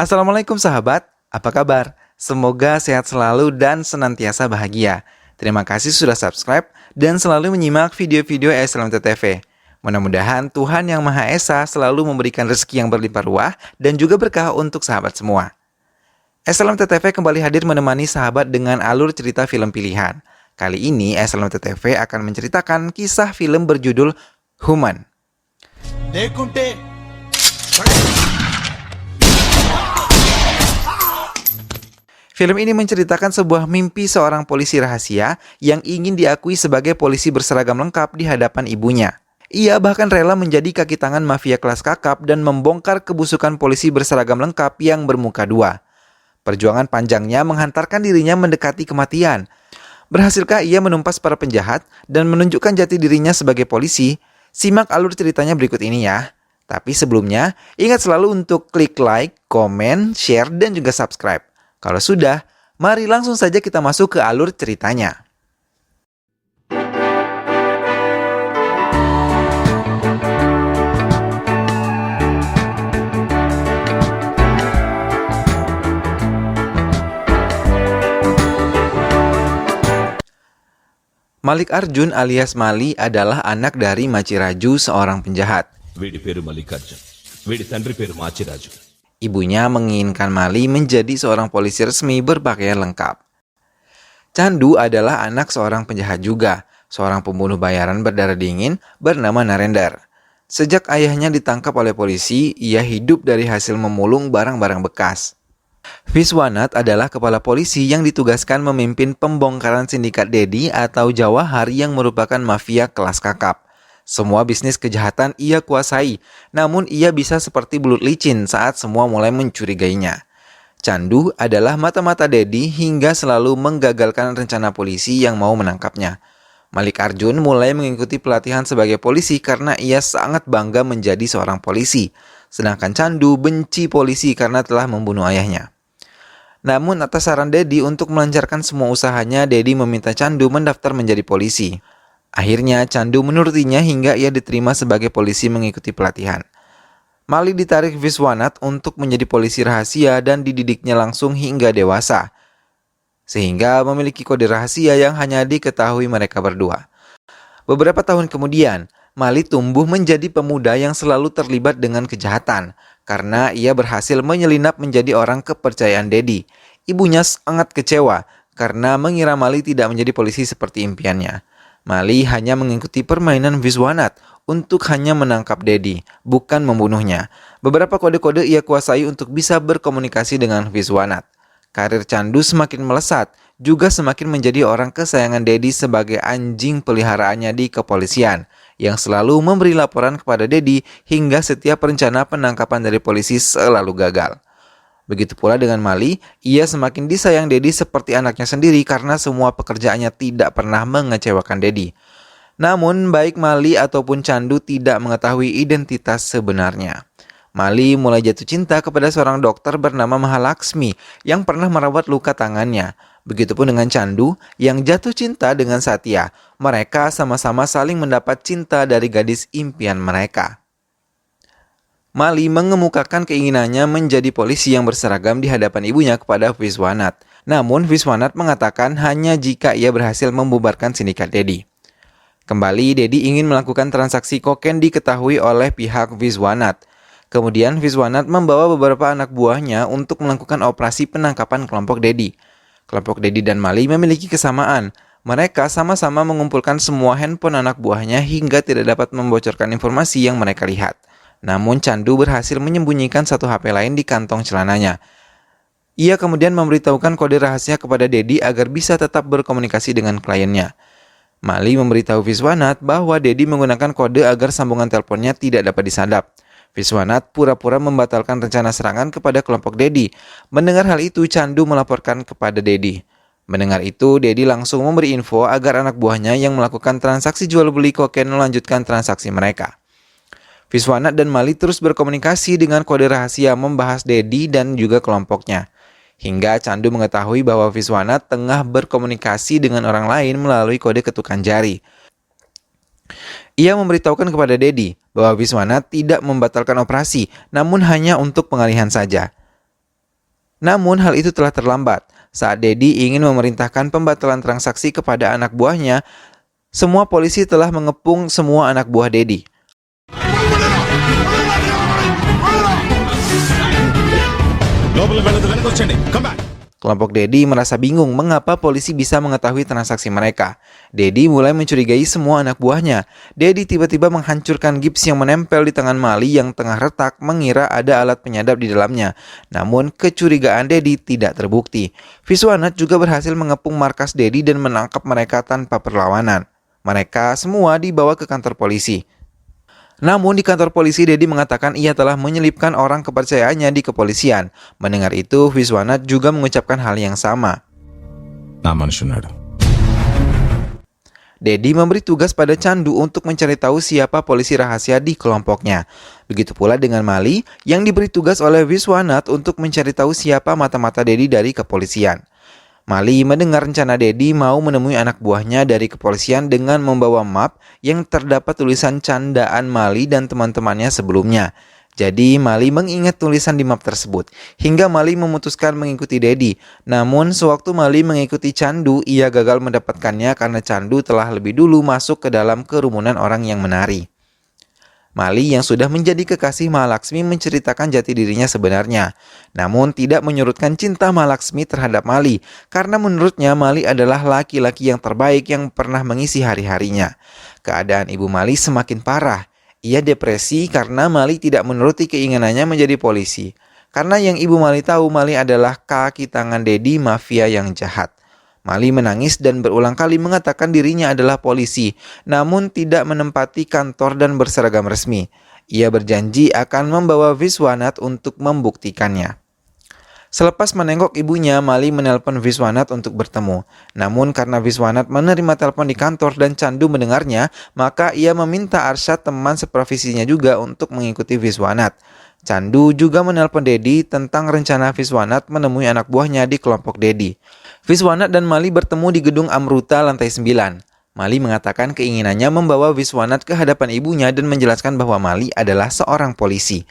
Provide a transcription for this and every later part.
Assalamualaikum sahabat, apa kabar? Semoga sehat selalu dan senantiasa bahagia. Terima kasih sudah subscribe dan selalu menyimak video-video SLMT TV. Mudah-mudahan Tuhan Yang Maha Esa selalu memberikan rezeki yang berlimpah ruah dan juga berkah untuk sahabat semua. SLMT TV kembali hadir menemani sahabat dengan alur cerita film pilihan. Kali ini SLMT TV akan menceritakan kisah film berjudul Human. Film ini menceritakan sebuah mimpi seorang polisi rahasia yang ingin diakui sebagai polisi berseragam lengkap di hadapan ibunya. Ia bahkan rela menjadi kaki tangan mafia kelas kakap dan membongkar kebusukan polisi berseragam lengkap yang bermuka dua. Perjuangan panjangnya menghantarkan dirinya mendekati kematian. Berhasilkah ia menumpas para penjahat dan menunjukkan jati dirinya sebagai polisi? Simak alur ceritanya berikut ini ya. Tapi sebelumnya, ingat selalu untuk klik like, komen, share, dan juga subscribe. Kalau sudah, mari langsung saja kita masuk ke alur ceritanya. Malik Arjun alias Mali adalah anak dari Maciraju, seorang penjahat. వీడి పేరు మల్లికార్జున్ వీడి తండ్రి పేరు Machiraju. Ibunya menginginkan Mali menjadi seorang polisi resmi berpakaian lengkap. Chandu adalah anak seorang penjahat juga, seorang pembunuh bayaran berdarah dingin bernama Narendra. Sejak ayahnya ditangkap oleh polisi, ia hidup dari hasil memulung barang-barang bekas. Viswanat adalah kepala polisi yang ditugaskan memimpin pembongkaran sindikat Dedi atau Jawahar yang merupakan mafia kelas kakap. Semua bisnis kejahatan ia kuasai, namun ia bisa seperti belut licin saat semua mulai mencurigainya. Chandu adalah mata-mata Dedi hingga selalu menggagalkan rencana polisi yang mau menangkapnya. Malik Arjun mulai mengikuti pelatihan sebagai polisi karena ia sangat bangga menjadi seorang polisi. Sedangkan Chandu benci polisi karena telah membunuh ayahnya. Namun atas saran Dedi untuk melancarkan semua usahanya, Dedi meminta Chandu mendaftar menjadi polisi. Akhirnya Chandu menurutinya hingga ia diterima sebagai polisi mengikuti pelatihan. Mali ditarik Viswanat untuk menjadi polisi rahasia dan dididiknya langsung hingga dewasa. Sehingga memiliki kode rahasia yang hanya diketahui mereka berdua. Beberapa tahun kemudian, Mali tumbuh menjadi pemuda yang selalu terlibat dengan kejahatan karena ia berhasil menyelinap menjadi orang kepercayaan Dedi. Ibunya sangat kecewa karena mengira Mali tidak menjadi polisi seperti impiannya. Mali hanya mengikuti permainan Viswanat untuk hanya menangkap Dedi, bukan membunuhnya. Beberapa kode-kode ia kuasai untuk bisa berkomunikasi dengan Viswanat. Karir Chandu semakin melesat, juga semakin menjadi orang kesayangan Dedi sebagai anjing peliharaannya di kepolisian, yang selalu memberi laporan kepada Dedi hingga setiap rencana penangkapan dari polisi selalu gagal. Begitu pula dengan Mali, ia semakin disayang Dedi seperti anaknya sendiri karena semua pekerjaannya tidak pernah mengecewakan Dedi. Namun baik Mali ataupun Chandu tidak mengetahui identitas sebenarnya. Mali mulai jatuh cinta kepada seorang dokter bernama Mahalaksmi yang pernah merawat luka tangannya. Begitupun dengan Chandu yang jatuh cinta dengan Satya. Mereka sama-sama saling mendapat cinta dari gadis impian mereka. Mali mengemukakan keinginannya menjadi polisi yang berseragam di hadapan ibunya kepada Viswanat. Namun Viswanat mengatakan hanya jika ia berhasil membubarkan sindikat Dedi. Kembali Dedi ingin melakukan transaksi kokain diketahui oleh pihak Viswanat. Kemudian Viswanat membawa beberapa anak buahnya untuk melakukan operasi penangkapan kelompok Dedi. Kelompok Dedi dan Mali memiliki kesamaan. Mereka sama-sama mengumpulkan semua handphone anak buahnya hingga tidak dapat membocorkan informasi yang mereka lihat. Namun Chandu berhasil menyembunyikan satu HP lain di kantong celananya. Ia kemudian memberitahukan kode rahasia kepada Dedi agar bisa tetap berkomunikasi dengan kliennya. Mali memberitahu Viswanat bahwa Dedi menggunakan kode agar sambungan teleponnya tidak dapat disadap. Viswanat pura-pura membatalkan rencana serangan kepada kelompok Dedi. Mendengar hal itu, Chandu melaporkan kepada Dedi. Mendengar itu, Dedi langsung memberi info agar anak buahnya yang melakukan transaksi jual beli kokain melanjutkan transaksi mereka. Viswanat dan Mali terus berkomunikasi dengan kode rahasia membahas Dedi dan juga kelompoknya. Hingga Chandu mengetahui bahwa Viswanat tengah berkomunikasi dengan orang lain melalui kode ketukan jari. Ia memberitahukan kepada Dedi bahwa Viswanat tidak membatalkan operasi, namun hanya untuk pengalihan saja. Namun hal itu telah terlambat. Saat Dedi ingin memerintahkan pembatalan transaksi kepada anak buahnya, semua polisi telah mengepung semua anak buah Dedi. Kelompok Dedi merasa bingung mengapa polisi bisa mengetahui transaksi mereka. Dedi mulai mencurigai semua anak buahnya. Dedi tiba-tiba menghancurkan gips yang menempel di tangan Mali yang tengah retak, mengira ada alat penyadap di dalamnya. Namun kecurigaan Dedi tidak terbukti. Viswanatha juga berhasil mengepung markas Dedi dan menangkap mereka tanpa perlawanan. Mereka semua dibawa ke kantor polisi. Namun di kantor polisi, Dedi mengatakan ia telah menyelipkan orang kepercayaannya di kepolisian. Mendengar itu, Viswanatha juga mengucapkan hal yang sama. Dedi memberi tugas pada Chandu untuk mencari tahu siapa polisi rahasia di kelompoknya. Begitu pula dengan Mali yang diberi tugas oleh Viswanatha untuk mencari tahu siapa mata-mata Dedi dari kepolisian. Mali mendengar rencana Dedi mau menemui anak buahnya dari kepolisian dengan membawa map yang terdapat tulisan candaan Mali dan teman-temannya sebelumnya. Jadi Mali mengingat tulisan di map tersebut, hingga Mali memutuskan mengikuti Dedi. Namun sewaktu Mali mengikuti Chandu, ia gagal mendapatkannya karena Chandu telah lebih dulu masuk ke dalam kerumunan orang yang menari. Mali yang sudah menjadi kekasih Mahalaksmi menceritakan jati dirinya sebenarnya. Namun tidak menyurutkan cinta Mahalaksmi terhadap Mali, karena menurutnya Mali adalah laki-laki yang terbaik yang pernah mengisi hari-harinya. Keadaan ibu Mali semakin parah. Ia depresi karena Mali tidak menuruti keinginannya menjadi polisi. Karena yang ibu Mali tahu, Mali adalah kaki tangan Dedi mafia yang jahat. Mali menangis dan berulang kali mengatakan dirinya adalah polisi, namun tidak menempati kantor dan berseragam resmi. Ia berjanji akan membawa Viswanatha untuk membuktikannya. Selepas menengok ibunya, Mali menelpon Viswanatha untuk bertemu. Namun karena Viswanatha menerima telepon di kantor dan Chandu mendengarnya, maka ia meminta Arsyad, teman seprofesinya juga, untuk mengikuti Viswanatha. Chandu juga menelpon Dedi tentang rencana Viswanatha menemui anak buahnya di kelompok Dedi. Viswanatha dan Mali bertemu di gedung Amruta lantai 9. Mali mengatakan keinginannya membawa Viswanatha ke hadapan ibunya dan menjelaskan bahwa Mali adalah seorang polisi.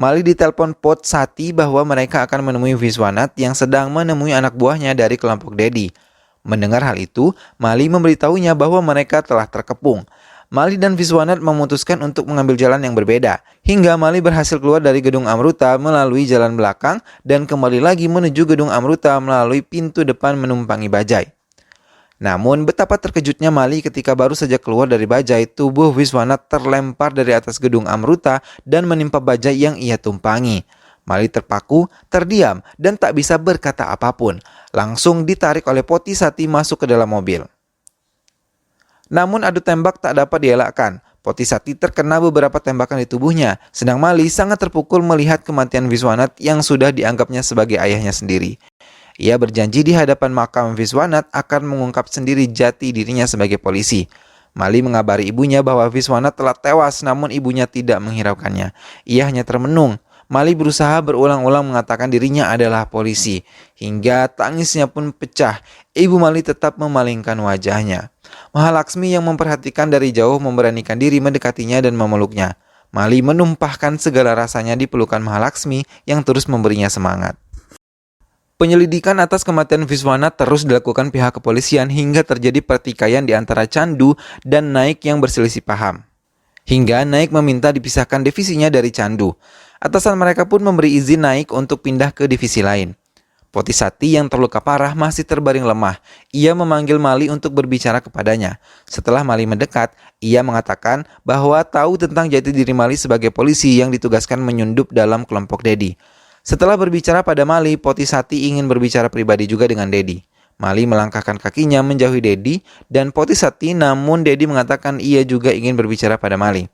Mali ditelepon Pot Sati bahwa mereka akan menemui Viswanatha yang sedang menemui anak buahnya dari kelompok Dedi. Mendengar hal itu, Mali memberitahunya bahwa mereka telah terkepung. Mali dan Viswanatha memutuskan untuk mengambil jalan yang berbeda, hingga Mali berhasil keluar dari gedung Amruta melalui jalan belakang dan kembali lagi menuju gedung Amruta melalui pintu depan menumpangi bajai. Namun betapa terkejutnya Mali ketika baru saja keluar dari bajai, tubuh Viswanatha terlempar dari atas gedung Amruta dan menimpa bajai yang ia tumpangi. Mali terpaku, terdiam, dan tak bisa berkata apapun. Langsung ditarik oleh Poti Sati masuk ke dalam mobil. Namun adu tembak tak dapat dielakkan. Poti Sati terkena beberapa tembakan di tubuhnya, sedang Mali sangat terpukul melihat kematian Viswanatha yang sudah dianggapnya sebagai ayahnya sendiri. Ia berjanji di hadapan makam Viswanatha akan mengungkap sendiri jati dirinya sebagai polisi. Mali mengabari ibunya bahwa Viswanatha telah tewas, namun ibunya tidak menghiraukannya. Ia hanya termenung. Mali berusaha berulang-ulang mengatakan dirinya adalah polisi, hingga tangisnya pun pecah. Ibu Mali tetap memalingkan wajahnya. Mahalaksmi yang memperhatikan dari jauh memberanikan diri mendekatinya dan memeluknya. Mali menumpahkan segala rasanya di pelukan Mahalaksmi yang terus memberinya semangat. Penyelidikan atas kematian Viswanatha terus dilakukan pihak kepolisian hingga terjadi pertikaian di antara Chandu dan Naik yang berselisih paham. Hingga Naik meminta dipisahkan divisinya dari Chandu. Atasan mereka pun memberi izin Naik untuk pindah ke divisi lain. Poti Sati yang terluka parah masih terbaring lemah. Ia memanggil Mali untuk berbicara kepadanya. Setelah Mali mendekat, ia mengatakan bahwa tahu tentang jati diri Mali sebagai polisi yang ditugaskan menyundup dalam kelompok Dedi. Setelah berbicara pada Mali, Poti Sati ingin berbicara pribadi juga dengan Dedi. Mali melangkahkan kakinya menjauhi Dedi dan Poti Sati, namun Dedi mengatakan ia juga ingin berbicara pada Mali.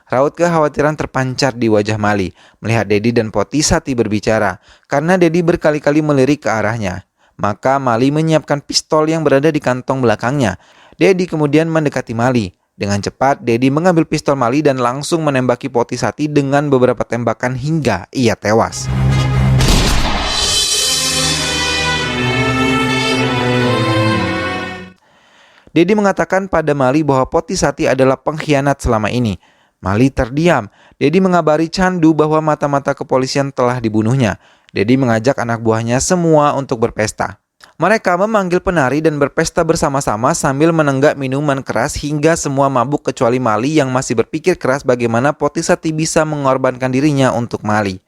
Raut kekhawatiran terpancar di wajah Mali melihat Dedi dan Poti Sati berbicara, karena Dedi berkali-kali melirik ke arahnya. Maka Mali menyiapkan pistol yang berada di kantong belakangnya. Dedi kemudian mendekati Mali. Dengan cepat, Dedi mengambil pistol Mali dan langsung menembaki Poti Sati dengan beberapa tembakan hingga ia tewas. Dedi mengatakan pada Mali bahwa Poti Sati adalah pengkhianat selama ini. Mali terdiam. Dedi mengabari Chandu bahwa mata-mata kepolisian telah dibunuhnya. Dedi mengajak anak buahnya semua untuk berpesta. Mereka memanggil penari dan berpesta bersama-sama sambil menenggak minuman keras hingga semua mabuk kecuali Mali yang masih berpikir keras bagaimana Potisati bisa mengorbankan dirinya untuk Mali.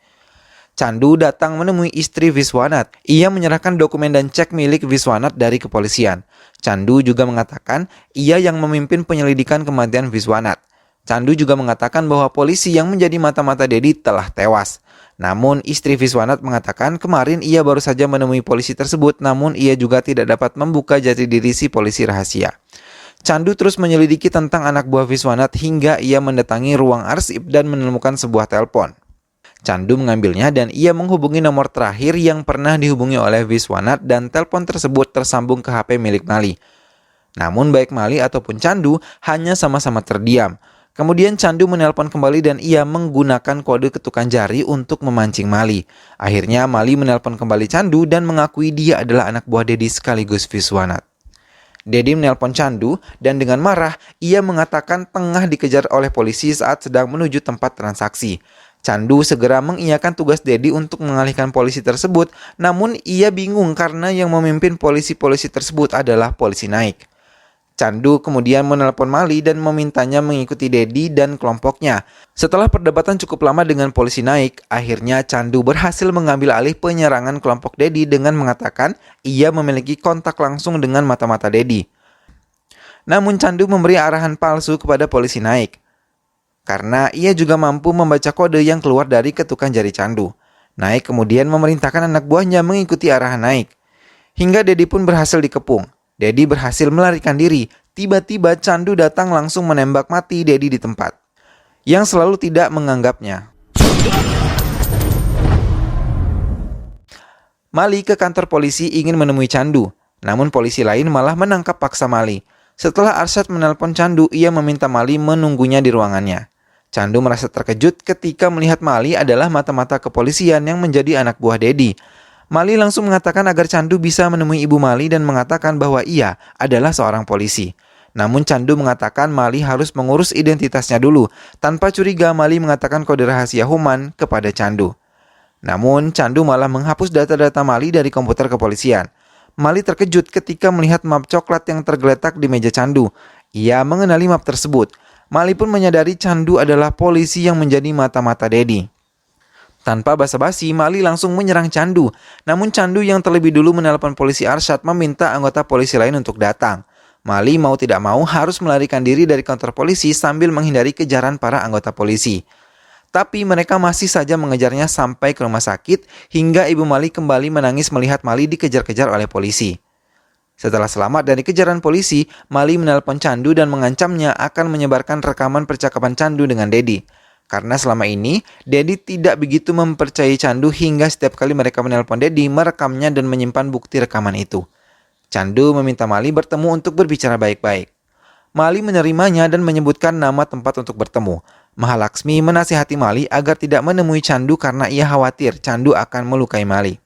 Chandu datang menemui istri Viswanat. Ia menyerahkan dokumen dan cek milik Viswanat dari kepolisian. Chandu juga mengatakan ia yang memimpin penyelidikan kematian Viswanat. Chandu juga mengatakan bahwa polisi yang menjadi mata-mata Dedi telah tewas. Namun istri Viswanat mengatakan kemarin ia baru saja menemui polisi tersebut, namun ia juga tidak dapat membuka jati diri si polisi rahasia. Chandu terus menyelidiki tentang anak buah Viswanat hingga ia mendatangi ruang arsip dan menemukan sebuah telepon. Chandu mengambilnya dan ia menghubungi nomor terakhir yang pernah dihubungi oleh Viswanat dan telepon tersebut tersambung ke HP milik Mali. Namun baik Mali ataupun Chandu hanya sama-sama terdiam. Kemudian Chandu menelpon kembali dan ia menggunakan kode ketukan jari untuk memancing Mali. Akhirnya Mali menelpon kembali Chandu dan mengakui dia adalah anak buah Dedi sekaligus Viswanat. Dedi menelpon Chandu dan dengan marah ia mengatakan tengah dikejar oleh polisi saat sedang menuju tempat transaksi. Chandu segera mengiyakan tugas Dedi untuk mengalihkan polisi tersebut, namun ia bingung karena yang memimpin polisi-polisi tersebut adalah polisi Naik. Chandu kemudian menelpon Mali dan memintanya mengikuti Dedi dan kelompoknya. Setelah perdebatan cukup lama dengan polisi Naik, akhirnya Chandu berhasil mengambil alih penyerangan kelompok Dedi dengan mengatakan ia memiliki kontak langsung dengan mata-mata Dedi. Namun Chandu memberi arahan palsu kepada polisi Naik, karena ia juga mampu membaca kode yang keluar dari ketukan jari Chandu. Naik kemudian memerintahkan anak buahnya mengikuti arahan Naik. Hingga Dedi pun berhasil dikepung. Dedi berhasil melarikan diri. Tiba-tiba Chandu datang langsung menembak mati Dedi di tempat, yang selalu tidak menganggapnya. Mali ke kantor polisi ingin menemui Chandu, namun polisi lain malah menangkap paksa Mali. Setelah Arsyad menelpon Chandu, ia meminta Mali menunggunya di ruangannya. Chandu merasa terkejut ketika melihat Mali adalah mata-mata kepolisian yang menjadi anak buah Dedi. Mali langsung mengatakan agar Chandu bisa menemui ibu Mali dan mengatakan bahwa ia adalah seorang polisi. Namun Chandu mengatakan Mali harus mengurus identitasnya dulu. Tanpa curiga, Mali mengatakan kode rahasia Human kepada Chandu. Namun Chandu malah menghapus data-data Mali dari komputer kepolisian. Mali terkejut ketika melihat map coklat yang tergeletak di meja Chandu. Ia mengenali map tersebut. Mali pun menyadari Chandu adalah polisi yang menjadi mata-mata Dedi. Tanpa basa-basi, Mali langsung menyerang Chandu. Namun Chandu yang terlebih dulu menelpon polisi Arsyad meminta anggota polisi lain untuk datang. Mali mau tidak mau harus melarikan diri dari kantor polisi sambil menghindari kejaran para anggota polisi. Tapi mereka masih saja mengejarnya sampai ke rumah sakit hingga ibu Mali kembali menangis melihat Mali dikejar-kejar oleh polisi. Setelah selamat dari kejaran polisi, Mali menelpon Chandu dan mengancamnya akan menyebarkan rekaman percakapan Chandu dengan Dedi. Karena selama ini, Dedi tidak begitu mempercayai Chandu hingga setiap kali mereka menelpon Dedi, merekamnya dan menyimpan bukti rekaman itu. Chandu meminta Mali bertemu untuk berbicara baik-baik. Mali menerimanya dan menyebutkan nama tempat untuk bertemu. Mahalaksmi menasihati Mali agar tidak menemui Chandu karena ia khawatir Chandu akan melukai Mali.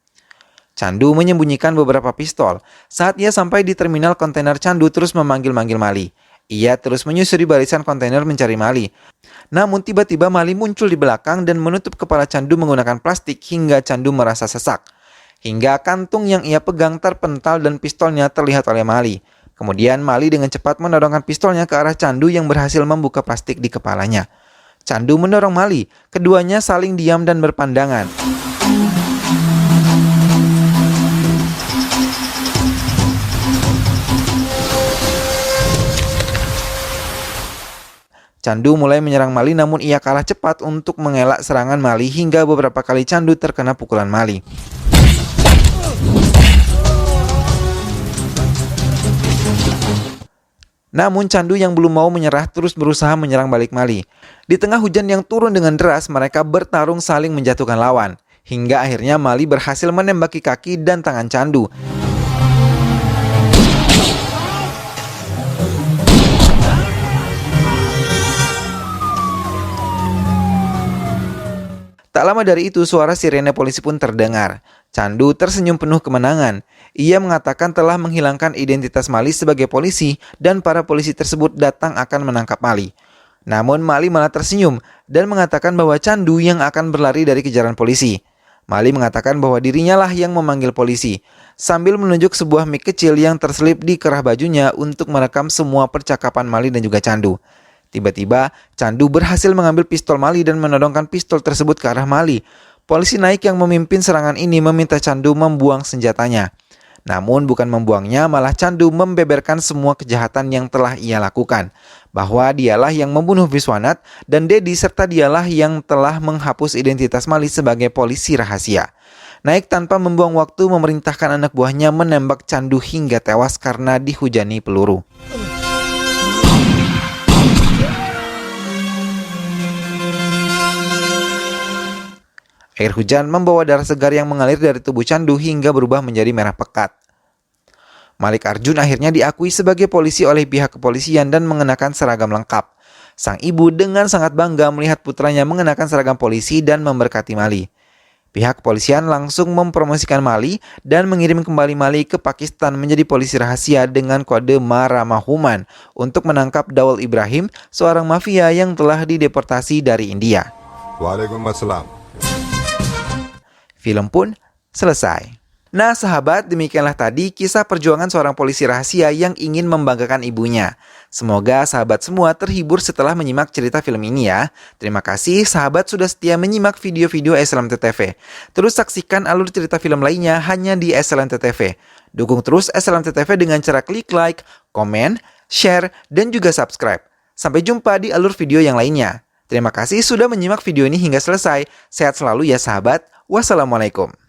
Chandu menyembunyikan beberapa pistol. Saat ia sampai di terminal kontainer, Chandu terus memanggil-manggil Mali. Ia terus menyusuri barisan kontainer mencari Mali. Namun tiba-tiba Mali muncul di belakang dan menutup kepala Chandu menggunakan plastik hingga Chandu merasa sesak. Hingga kantung yang ia pegang terpental dan pistolnya terlihat oleh Mali. Kemudian Mali dengan cepat mendorongkan pistolnya ke arah Chandu yang berhasil membuka plastik di kepalanya. Chandu mendorong Mali. Keduanya saling diam dan berpandangan. Chandu mulai menyerang Mali namun ia kalah cepat untuk mengelak serangan Mali hingga beberapa kali Chandu terkena pukulan Mali. Namun Chandu yang belum mau menyerah terus berusaha menyerang balik Mali. Di tengah hujan yang turun dengan deras, mereka bertarung saling menjatuhkan lawan. Hingga akhirnya Mali berhasil menembaki kaki dan tangan Chandu. Tak lama dari itu, suara sirene polisi pun terdengar. Chandu tersenyum penuh kemenangan. Ia mengatakan telah menghilangkan identitas Mali sebagai polisi dan para polisi tersebut datang akan menangkap Mali. Namun Mali malah tersenyum dan mengatakan bahwa Chandu yang akan berlari dari kejaran polisi. Mali mengatakan bahwa dirinya lah yang memanggil polisi, sambil menunjuk sebuah mic kecil yang terselip di kerah bajunya untuk merekam semua percakapan Mali dan juga Candu. Tiba-tiba, Candu berhasil mengambil pistol Mali dan menodongkan pistol tersebut ke arah Mali. Polisi naik yang memimpin serangan ini meminta Candu membuang senjatanya. Namun bukan membuangnya, malah Candu membeberkan semua kejahatan yang telah ia lakukan. Bahwa dialah yang membunuh Viswanat dan Dedi serta dialah yang telah menghapus identitas Mali sebagai polisi rahasia. Naik tanpa membuang waktu memerintahkan anak buahnya menembak Candu hingga tewas karena dihujani peluru. Air hujan membawa darah segar yang mengalir dari tubuh Candu hingga berubah menjadi merah pekat. Malik Arjun akhirnya diakui sebagai polisi oleh pihak kepolisian dan mengenakan seragam lengkap. Sang ibu dengan sangat bangga melihat putranya mengenakan seragam polisi dan memberkati Mali. Pihak kepolisian langsung mempromosikan Mali dan mengirim kembali Mali ke Pakistan menjadi polisi rahasia dengan kode Maramahuman untuk menangkap Daul Ibrahim, seorang mafia yang telah dideportasi dari India. Waalaikumsalam. Film pun selesai. Nah sahabat, demikianlah tadi kisah perjuangan seorang polisi rahasia yang ingin membanggakan ibunya. Semoga sahabat semua terhibur setelah menyimak cerita film ini ya. Terima kasih sahabat sudah setia menyimak video-video SLMT TV. Terus saksikan alur cerita film lainnya hanya di SLMT TV. Dukung terus SLMT TV dengan cara klik like, komen, share, dan juga subscribe. Sampai jumpa di alur video yang lainnya. Terima kasih sudah menyimak video ini hingga selesai. Sehat selalu ya sahabat. Wassalamualaikum.